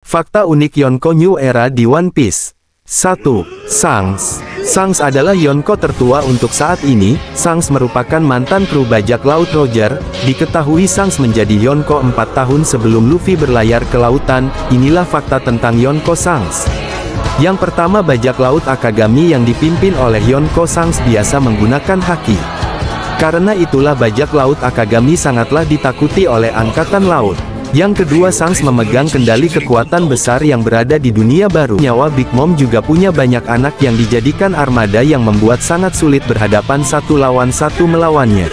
Fakta unik Yonko New Era di One Piece. 1. Shanks. Shanks adalah Yonko tertua untuk saat ini. Shanks merupakan mantan kru bajak laut Roger. Diketahui Shanks menjadi Yonko 4 tahun sebelum Luffy berlayar ke lautan. Inilah fakta tentang Yonko Shanks. Yang pertama, bajak laut Akagami yang dipimpin oleh Yonko Shanks biasa menggunakan haki. Karena itulah bajak laut Akagami sangatlah ditakuti oleh angkatan laut. Yang kedua, Shanks memegang kendali kekuatan besar yang berada di dunia baru. Nyawa Big Mom juga punya banyak anak yang dijadikan armada yang membuat sangat sulit berhadapan satu lawan satu melawannya.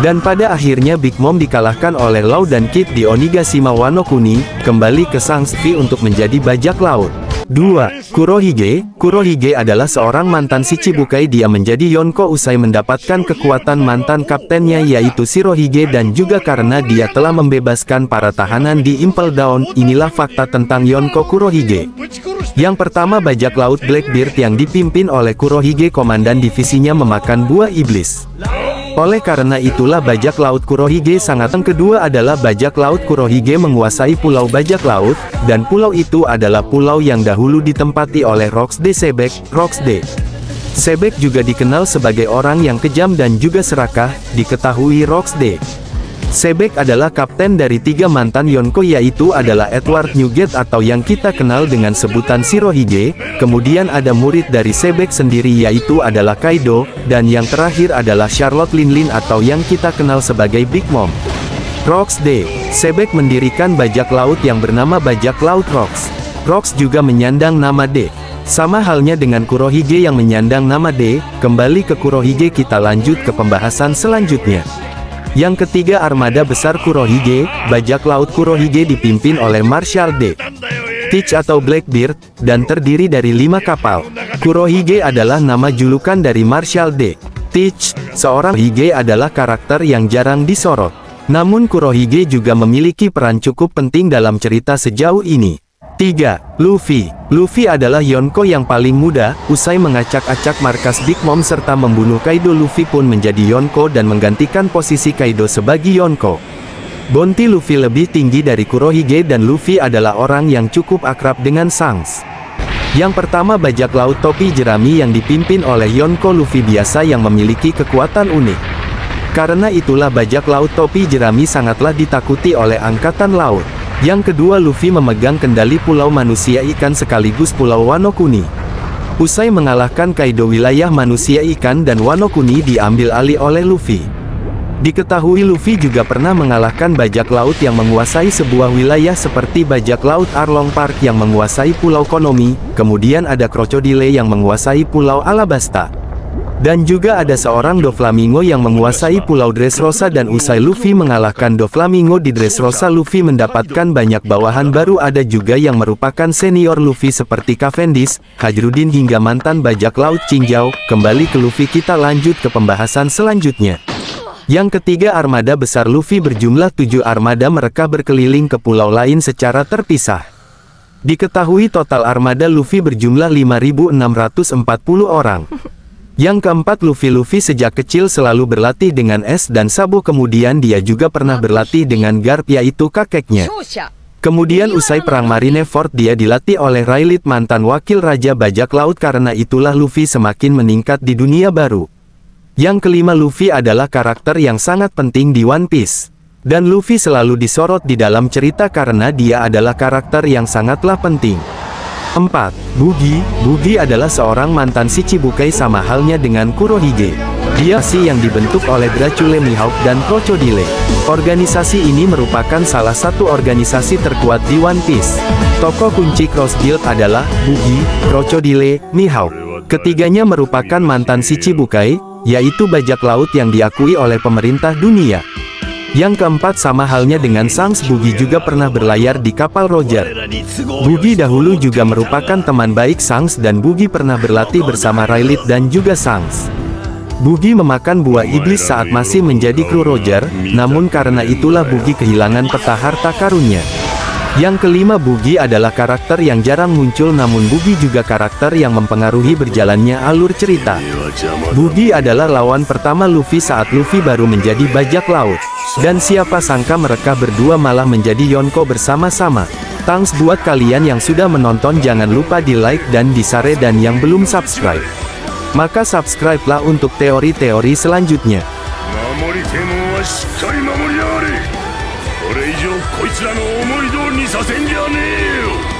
Dan pada akhirnya Big Mom dikalahkan oleh Law dan Kid di Onigashima Wano Kuni. Kembali ke Shanks V untuk menjadi bajak laut. 2. Kurohige. Kurohige adalah seorang mantan Shichibukai. Dia menjadi Yonko usai mendapatkan kekuatan mantan kaptennya yaitu Shirohige, dan juga karena dia telah membebaskan para tahanan di Impel Down. Inilah fakta tentang Yonko Kurohige. Yang pertama, bajak laut Blackbeard yang dipimpin oleh Kurohige, komandan divisinya memakan buah iblis. Oleh karena itulah bajak laut Kurohige sangat. Yang kedua adalah bajak laut Kurohige menguasai pulau bajak laut, dan pulau itu adalah pulau yang dahulu ditempati oleh Roxy Sebek. Roxy Sebek juga dikenal sebagai orang yang kejam dan juga serakah. Diketahui Roxy Sebek adalah kapten dari 3 mantan Yonko, yaitu adalah Edward Newgate atau yang kita kenal dengan sebutan Shirohige. Kemudian ada murid dari Sebek sendiri yaitu adalah Kaido, dan yang terakhir adalah Charlotte Linlin atau yang kita kenal sebagai Big Mom. Roxy Sebek mendirikan bajak laut yang bernama bajak laut Rox. Rox juga menyandang nama D. Sama halnya dengan Kurohige yang menyandang nama D. Kembali ke Kurohige, kita lanjut ke pembahasan selanjutnya. Yang ketiga, armada besar Kurohige. Bajak laut Kurohige dipimpin oleh Marshal D. Teach atau Blackbeard, dan terdiri dari 5 kapal. Kurohige adalah nama julukan dari Marshal D. Teach, seorang Hige adalah karakter yang jarang disorot. Namun Kurohige juga memiliki peran cukup penting dalam cerita sejauh ini. 3. Luffy. Luffy adalah Yonko yang paling muda. Usai mengacak-acak markas Big Mom serta membunuh Kaido, Luffy pun menjadi Yonko dan menggantikan posisi Kaido sebagai Yonko. Bounty Luffy lebih tinggi dari Kurohige, dan Luffy adalah orang yang cukup akrab dengan Shanks. Yang pertama, bajak laut topi jerami yang dipimpin oleh Yonko Luffy biasa yang memiliki kekuatan unik. Karena itulah bajak laut topi jerami sangatlah ditakuti oleh angkatan laut. Yang kedua, Luffy memegang kendali pulau manusia ikan sekaligus pulau Wano Kuni. Usai mengalahkan Kaido, wilayah manusia ikan dan Wano Kuni diambil alih oleh Luffy. Diketahui Luffy juga pernah mengalahkan bajak laut yang menguasai sebuah wilayah seperti bajak laut Arlong Park yang menguasai pulau Konomi, kemudian ada Crocodile yang menguasai pulau Alabasta. Dan juga ada seorang Doflamingo yang menguasai pulau Dressrosa, dan usai Luffy mengalahkan Doflamingo di Dressrosa, Luffy mendapatkan banyak bawahan baru. Ada juga yang merupakan senior Luffy seperti Cavendish, Hajrudin hingga mantan bajak laut Chinjau. Kembali ke Luffy, kita lanjut ke pembahasan selanjutnya. Yang ketiga, armada besar Luffy berjumlah 7 armada. Mereka berkeliling ke pulau lain secara terpisah. Diketahui total armada Luffy berjumlah 5.640 orang. Yang keempat, Luffy sejak kecil selalu berlatih dengan es dan Sabo, kemudian dia juga pernah berlatih dengan Garp yaitu kakeknya. Kemudian usai perang Marineford dia dilatih oleh Rayleigh, mantan wakil raja bajak laut. Karena itulah Luffy semakin meningkat di dunia baru. Yang kelima, Luffy adalah karakter yang sangat penting di One Piece. Dan Luffy selalu disorot di dalam cerita karena dia adalah karakter yang sangatlah penting. 4. Buggy. Buggy adalah seorang mantan Shichibukai sama halnya dengan Kurohige. Dia yang dibentuk oleh Dracula, Mihawk, dan Crocodile. Organisasi ini merupakan salah satu organisasi terkuat di One Piece. Tokoh kunci Cross Guild adalah Buggy, Crocodile, Mihawk. Ketiganya merupakan mantan Shichibukai, yaitu bajak laut yang diakui oleh pemerintah dunia. Yang keempat, sama halnya dengan Shanks, Buggy juga pernah berlayar di kapal Roger. Buggy dahulu juga merupakan teman baik Shanks, dan Buggy pernah berlatih bersama Rayleigh dan juga Shanks. Buggy memakan buah iblis saat masih menjadi kru Roger, namun karena itulah Buggy kehilangan peta harta karunnya. Yang kelima, Buggy adalah karakter yang jarang muncul, namun Buggy juga karakter yang mempengaruhi berjalannya alur cerita. Buggy adalah lawan pertama Luffy saat Luffy baru menjadi bajak laut. Dan siapa sangka mereka berdua malah menjadi Yonko bersama-sama. Thanks buat kalian yang sudah menonton, jangan lupa di like dan di share, dan yang belum subscribe, maka subscribe-lah untuk teori-teori selanjutnya. 守りてえもんはしっかり守りやがれ。これ以上こいつらの思い通りにさせんじゃねえよ。